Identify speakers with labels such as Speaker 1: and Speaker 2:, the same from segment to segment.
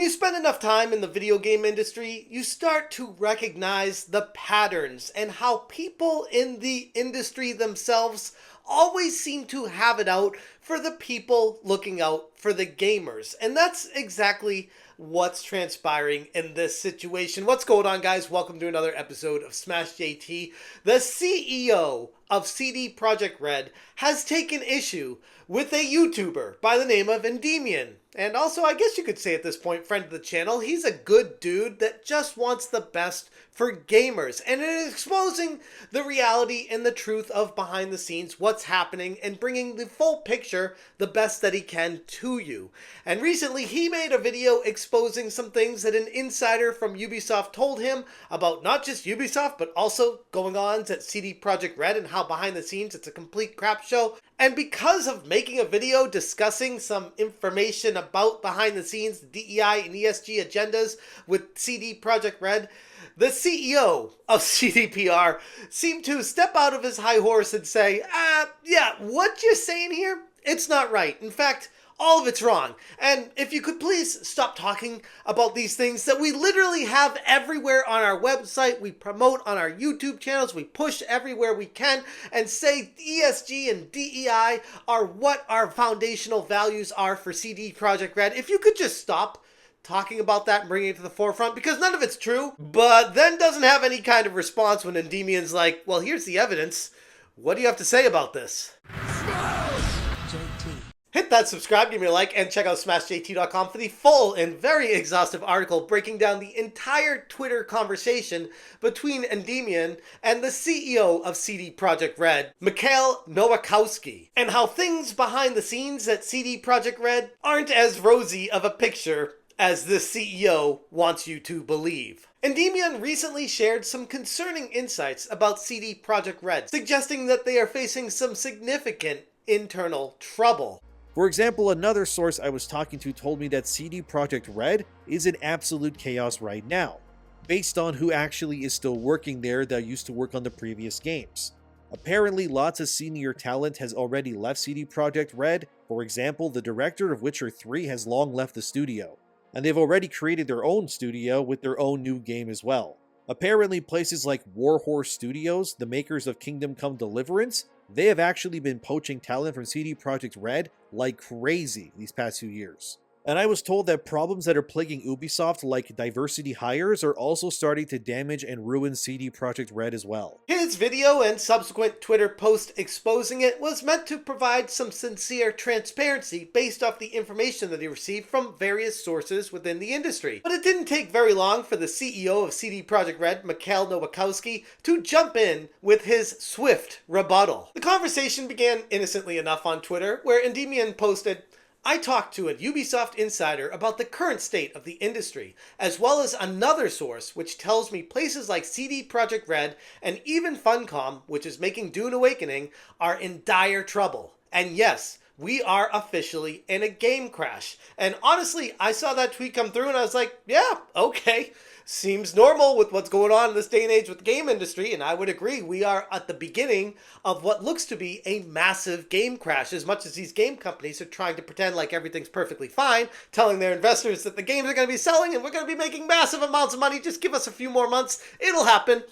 Speaker 1: When you spend enough time in the video game industry, you start to recognize the patterns and how people in the industry themselves always seem to have it out for the people looking out for the gamers. And that's exactly what's transpiring in this situation. What's going on, guys? Welcome to another episode of Smash JT. The CEO of CD Projekt Red has taken issue with a YouTuber by the name of Endymion. And also, I guess you could say at this point, friend of the channel, he's a good dude that just wants the best for gamers. And it is exposing the reality and the truth of behind the scenes, what's happening, and bringing the full picture, the best that he can to you. And recently, he made a video exposing some things that an insider from Ubisoft told him about not just Ubisoft, but also going on at CD Projekt Red and how behind the scenes it's a complete crap show. And because of making a video discussing some information about behind the scenes DEI and ESG agendas with CD Projekt Red, the CEO of CDPR seemed to step out of his high horse and say, yeah, what you're saying here, it's not right. In fact, all of it's wrong. And if you could please stop talking about these things that we literally have everywhere on our website, we promote on our YouTube channels, we push everywhere we can, and say ESG and DEI are what our foundational values are for CD Projekt Red. If you could just stop talking about that and bringing it to the forefront, because none of it's true, but then doesn't have any kind of response when Endymion's like, well, here's the evidence. What do you have to say about this? Hit that subscribe, give me a like, and check out SmashJT.com for the full and very exhaustive article breaking down the entire Twitter conversation between Endymion and the CEO of CD Projekt Red, Mikhail Nowakowski, and how things behind the scenes at CD Projekt Red aren't as rosy of a picture as the CEO wants you to believe. Endymion recently shared some concerning insights about CD Projekt Red, suggesting that they are facing some significant internal trouble.
Speaker 2: For example, another source I was talking to told me that CD Projekt Red is in absolute chaos right now, based on who actually is still working there that used to work on the previous games. Apparently, lots of senior talent has already left CD Projekt Red. For example, the director of Witcher 3 has long left the studio, and they've already created their own studio with their own new game as well. Apparently, places like Warhorse Studios, the makers of Kingdom Come Deliverance, they have actually been poaching talent from CD Projekt Red like crazy these past few years. And I was told that problems that are plaguing Ubisoft, like diversity hires, are also starting to damage and ruin CD Projekt Red as well.
Speaker 1: His video and subsequent Twitter post exposing it was meant to provide some sincere transparency based off the information that he received from various sources within the industry. But it didn't take very long for the CEO of CD Projekt Red, Mikhail Nowakowski, to jump in with his swift rebuttal. The conversation began innocently enough on Twitter, where Endymion posted, I talked to a Ubisoft insider about the current state of the industry, as well as another source which tells me places like CD Projekt Red and even Funcom, which is making Dune Awakening, are in dire trouble. And yes, we are officially in a game crash. And honestly, I saw that tweet come through and I was like, yeah, okay. Seems normal with what's going on in this day and age with the game industry, and I would agree, we are at the beginning of what looks to be a massive game crash, as much as these game companies are trying to pretend like everything's perfectly fine, telling their investors that the games are going to be selling and we're going to be making massive amounts of money, just give us a few more months, it'll happen.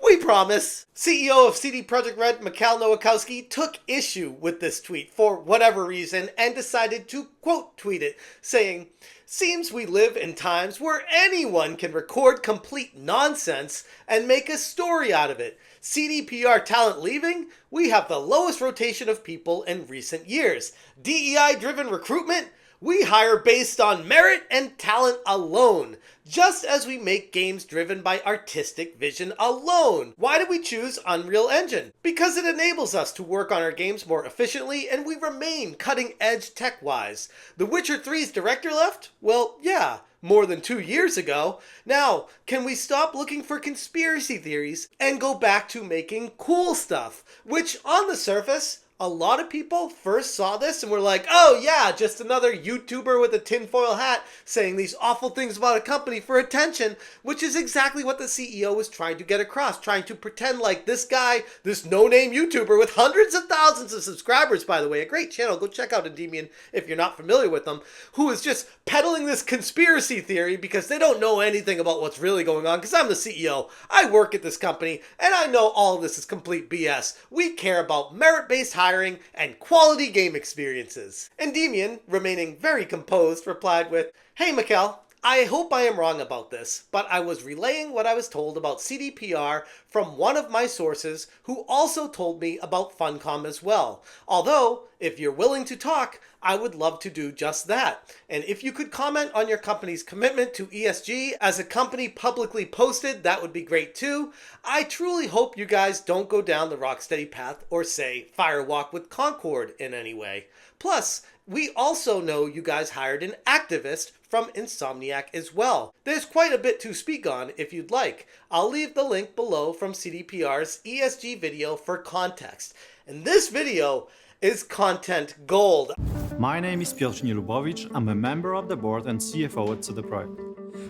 Speaker 1: We promise. CEO of CD Projekt Red, Mikhail Nowakowski, took issue with this tweet for whatever reason and decided to quote tweet it, saying, seems we live in times where anyone can record complete nonsense and make a story out of it. CDPR talent leaving? We have the lowest rotation of people in recent years. DEI-driven recruitment? We hire based on merit and talent alone, just as we make games driven by artistic vision alone. Why do we choose Unreal Engine? Because it enables us to work on our games more efficiently and we remain cutting edge tech-wise. The Witcher 3's director left? Well, yeah, more than 2 years ago. Now, can we stop looking for conspiracy theories and go back to making cool stuff, which on the surface A lot of people first saw this and were like, oh yeah, just another YouTuber with a tinfoil hat saying these awful things about a company for attention, which is exactly what the CEO was trying to get across, trying to pretend like this guy, this no-name YouTuber with hundreds of thousands of subscribers, by the way, a great channel, go check out Endymion if you're not familiar with them, who is just peddling this conspiracy theory because they don't know anything about what's really going on, because I'm the CEO, I work at this company, and I know all of this is complete BS. We care about merit-based hiring and quality game experiences. Endymion, remaining very composed, replied with, hey Mikkel, I hope I am wrong about this, but I was relaying what I was told about CDPR from one of my sources who also told me about Funcom as well. Although, if you're willing to talk, I would love to do just that. And if you could comment on your company's commitment to ESG as a company publicly posted, that would be great too. I truly hope you guys don't go down the Rocksteady path or say firewalk with Concord in any way. Plus, we also know you guys hired an activist from Insomniac as well. There's quite a bit to speak on if you'd like. I'll leave the link below from CDPR's ESG video for context. And this video is content gold.
Speaker 3: My name is Piotr Nielubowicz. I'm a member of the board and CFO at CD Projekt.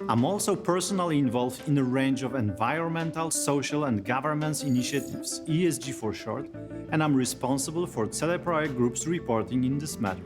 Speaker 3: I'm also personally involved in a range of environmental, social and governance initiatives, ESG for short, and I'm responsible for CD Projekt Group's reporting in this matter.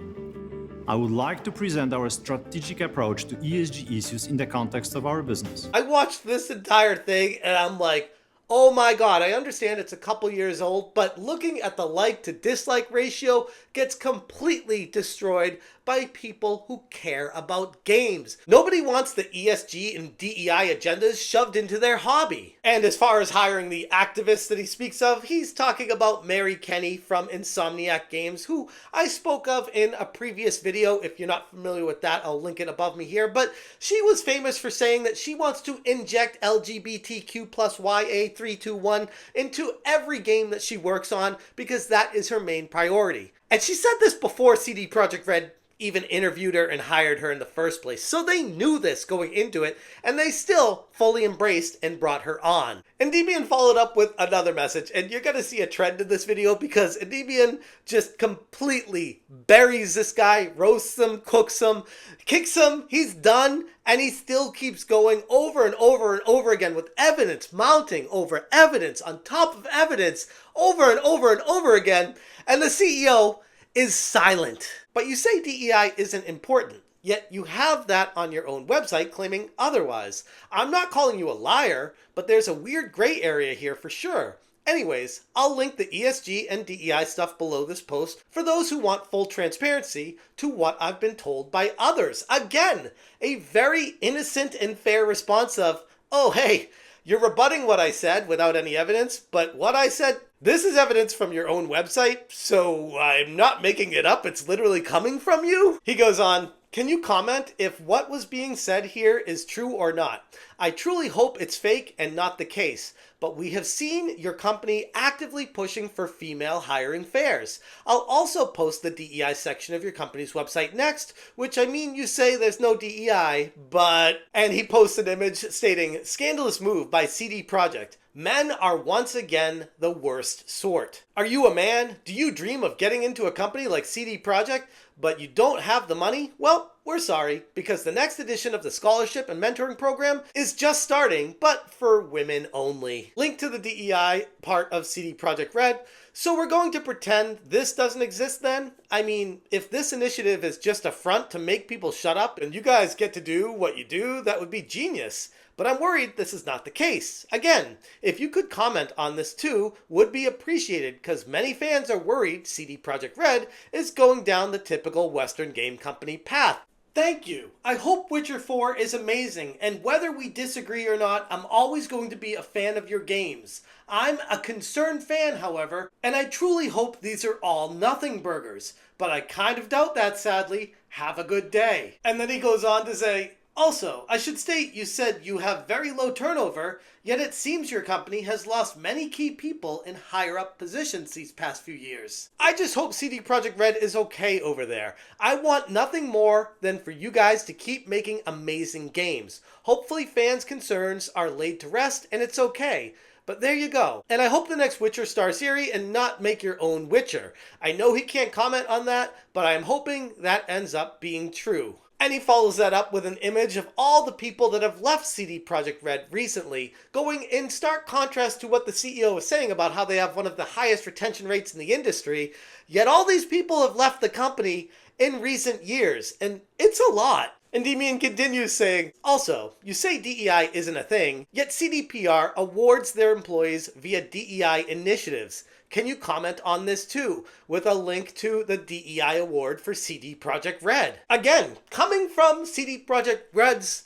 Speaker 3: I would like to present our strategic approach to ESG issues in the context of our business.
Speaker 1: I watched this entire thing and I'm like, oh my god, I understand it's a couple years old, but looking at the like to dislike ratio gets completely destroyed by people who care about games. Nobody wants the ESG and DEI agendas shoved into their hobby. And as far as hiring the activists that he speaks of, he's talking about Mary Kenny from Insomniac Games, who I spoke of in a previous video. If you're not familiar with that, I'll link it above me here. But she was famous for saying that she wants to inject LGBTQ plus YA321 into every game that she works on because that is her main priority. And she said this before CD Projekt Red even interviewed her and hired her in the first place. So they knew this going into it, and they still fully embraced and brought her on. Endymion followed up with another message, and you're going to see a trend in this video because Endymion just completely buries this guy, roasts him, cooks him, kicks him, he's done, and he still keeps going over and over and over again with evidence mounting over evidence on top of evidence over and over and over again, and the CEO is silent. But you say DEI isn't important, yet you have that on your own website claiming otherwise. I'm not calling you a liar, but there's a weird gray area here for sure. Anyways, I'll link the ESG and DEI stuff below this post for those who want full transparency to what I've been told by others. Again, a very innocent and fair response of, oh hey, you're rebutting what I said without any evidence, but what I said, this is evidence from your own website, so I'm not making it up, it's literally coming from you? He goes on, can you comment if what was being said here is true or not? I truly hope it's fake and not the case, but we have seen your company actively pushing for female hiring fairs. I'll also post the DEI section of your company's website next, which I mean you say there's no DEI, but... And he posts an image stating, scandalous move by CD Projekt. Men are once again the worst sort. Are you a man? Do you dream of getting into a company like CD Projekt, but you don't have the money? Well, we're sorry, because the next edition of the scholarship and mentoring program is just starting, but for women only. Link to the DEI part of CD Projekt Red. So we're going to pretend this doesn't exist then? I mean, if this initiative is just a front to make people shut up and you guys get to do what you do, that would be genius. But I'm worried this is not the case. Again, if you could comment on this too, would be appreciated because many fans are worried CD Projekt Red is going down the typical Western game company path. Thank you. I hope Witcher 4 is amazing, and whether we disagree or not, I'm always going to be a fan of your games. I'm a concerned fan, however, and I truly hope these are all nothing burgers. But I kind of doubt that, sadly. Have a good day. And then he goes on to say, also, I should state you said you have very low turnover, yet it seems your company has lost many key people in higher up positions these past few years. I just hope CD Projekt Red is okay over there. I want nothing more than for you guys to keep making amazing games. Hopefully fans' concerns are laid to rest and it's okay. But there you go. And I hope the next Witcher stars Ciri and not make your own Witcher. I know he can't comment on that, but I am hoping that ends up being true. And he follows that up with an image of all the people that have left CD Projekt Red recently, going in stark contrast to what the CEO was saying about how they have one of the highest retention rates in the industry, yet all these people have left the company in recent years, and it's a lot. Endymion continues saying, also, you say DEI isn't a thing, yet CDPR awards their employees via DEI initiatives. Can you comment on this too? With a link to the DEI award for CD Projekt Red. Again, coming from CD Projekt Red's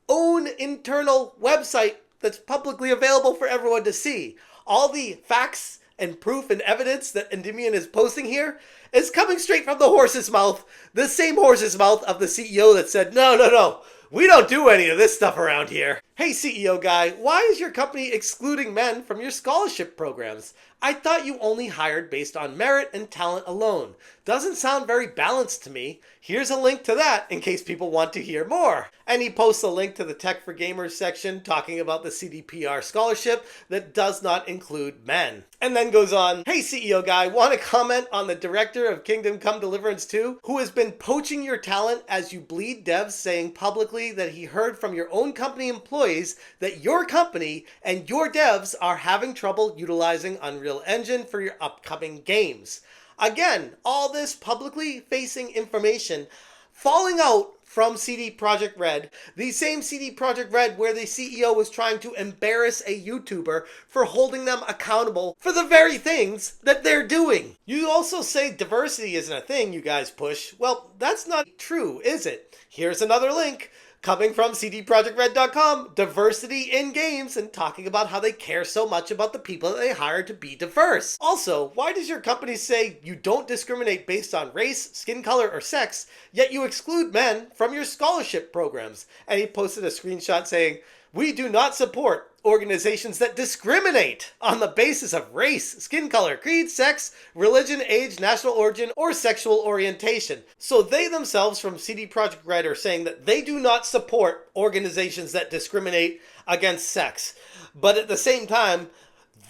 Speaker 1: own internal website that's publicly available for everyone to see. All the facts and proof and evidence that Endymion is posting here is coming straight from the horse's mouth. The same horse's mouth of the CEO that said, no, we don't do any of this stuff around here. Hey CEO guy, why is your company excluding men from your scholarship programs? I thought you only hired based on merit and talent alone. Doesn't sound very balanced to me. Here's a link to that in case people want to hear more. And he posts a link to the Tech for Gamers section talking about the CDPR scholarship that does not include men. And then goes on, hey CEO guy, want to comment on the director of Kingdom Come Deliverance 2 who has been poaching your talent as you bleed devs, saying publicly that he heard from your own company employees that your company and your devs are having trouble utilizing Unreal Engine for your upcoming games. Again, all this publicly facing information falling out from CD Projekt Red, the same CD Projekt Red where the CEO was trying to embarrass a YouTuber for holding them accountable for the very things that they're doing. You also say diversity isn't a thing you guys push. Well, that's not true, is it? Here's another link. Coming from cdprojektred.com, diversity in games, and talking about how they care so much about the people that they hire to be diverse. Also, why does your company say you don't discriminate based on race, skin color, or sex, yet you exclude men from your scholarship programs? And he posted a screenshot saying, we do not support organizations that discriminate on the basis of race, skin color, creed, sex, religion, age, national origin, or sexual orientation. So they themselves from CD Projekt Red are saying that they do not support organizations that discriminate against sex. But at the same time,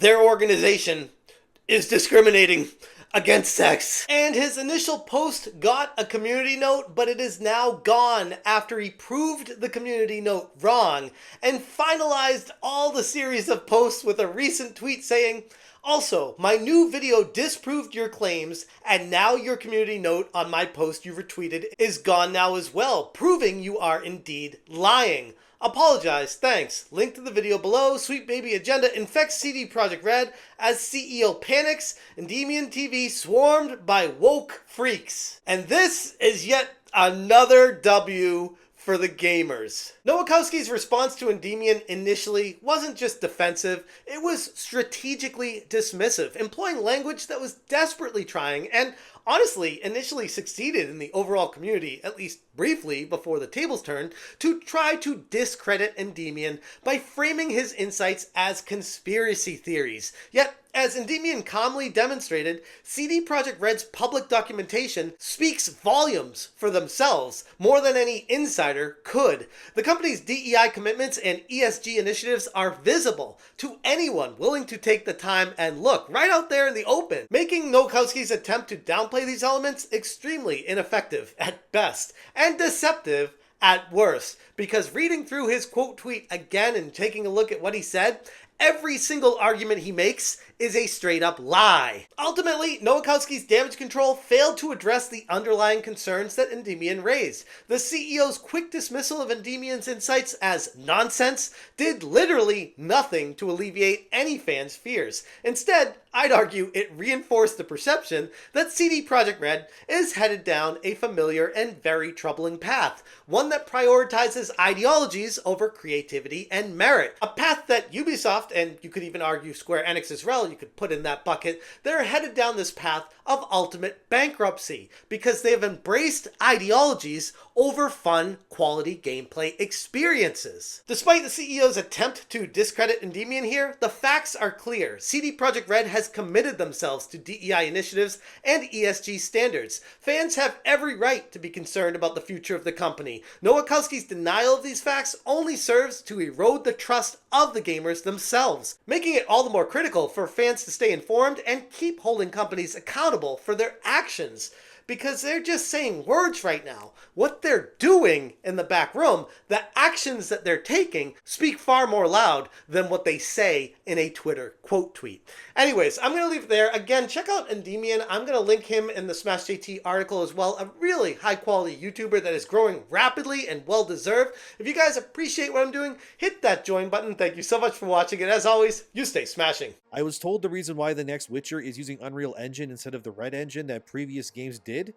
Speaker 1: their organization is discriminating against sex. And his initial post got a community note, but it is now gone after he proved the community note wrong and finalized all the series of posts with a recent tweet saying, also, my new video disproved your claims, and now your community note on my post you retweeted is gone now as well, proving you are indeed lying. Apologize, thanks. Link to the video below. Sweet Baby Agenda infects CD Projekt Red as CEO panics. Endymion TV swarmed by woke freaks. And this is yet another W for the gamers. Nowakowski's response to Endymion initially wasn't just defensive, it was strategically dismissive, employing language that was desperately trying and honestly initially succeeded in the overall community, at least briefly before the tables turned, to try to discredit Endymion by framing his insights as conspiracy theories. Yet, as Endymion calmly demonstrated, CD Projekt Red's public documentation speaks volumes for themselves, more than any insider could. The company's DEI commitments and ESG initiatives are visible to anyone willing to take the time and look right out there in the open, making Nowakowski's attempt to downplay these elements extremely ineffective at best and deceptive at worst, because reading through his quote tweet again and taking a look at what he said, every single argument he makes is a straight up lie. Ultimately, Nowakowski's damage control failed to address the underlying concerns that Endymion raised. The CEO's quick dismissal of Endymion's insights as nonsense did literally nothing to alleviate any fan's fears. Instead, I'd argue it reinforced the perception that CD Projekt Red is headed down a familiar and very troubling path, one that prioritizes ideologies over creativity and merit. A path that Ubisoft, and you could even argue Square Enix as well, you could put in that bucket, they're headed down this path of ultimate bankruptcy because they have embraced ideologies over fun, quality gameplay experiences. Despite the CEO's attempt to discredit Endymion here, the facts are clear. CD Projekt Red has committed themselves to DEI initiatives and ESG standards. Fans have every right to be concerned about the future of the company. Noah Wachowski's denial of these facts only serves to erode the trust of the gamers themselves, making it all the more critical for fans to stay informed and keep holding companies accountable for their actions. Because they're just saying words right now. What they're doing in the back room, the actions that they're taking, speak far more loud than what they say in a Twitter quote tweet. Anyways, I'm going to leave it there. Again, check out Endymion. I'm going to link him in the Smash JT article as well. A really high quality YouTuber that is growing rapidly and well deserved. If you guys appreciate what I'm doing, hit that join button. Thank you so much for watching. And as always, you stay smashing.
Speaker 2: I was told the reason why the next Witcher is using Unreal Engine instead of the Red Engine that previous games did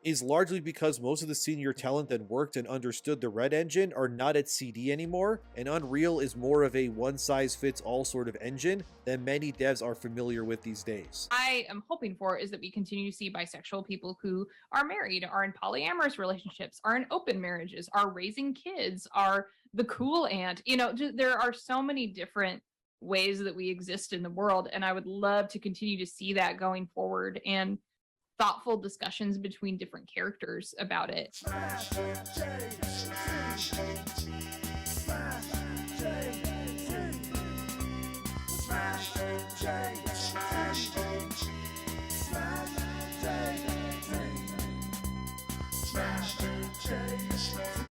Speaker 2: is largely because most of the senior talent that worked and understood the Red Engine are not at CD anymore, and Unreal is more of a one-size-fits-all sort of engine that many devs are familiar with these days.
Speaker 4: I am hoping for is that we continue to see bisexual people who are married, are in polyamorous relationships, are in open marriages, are raising kids, are the cool aunt. You know, there are so many different ways that we exist in the world, and I would love to continue to see that going forward, and thoughtful discussions between different characters about it.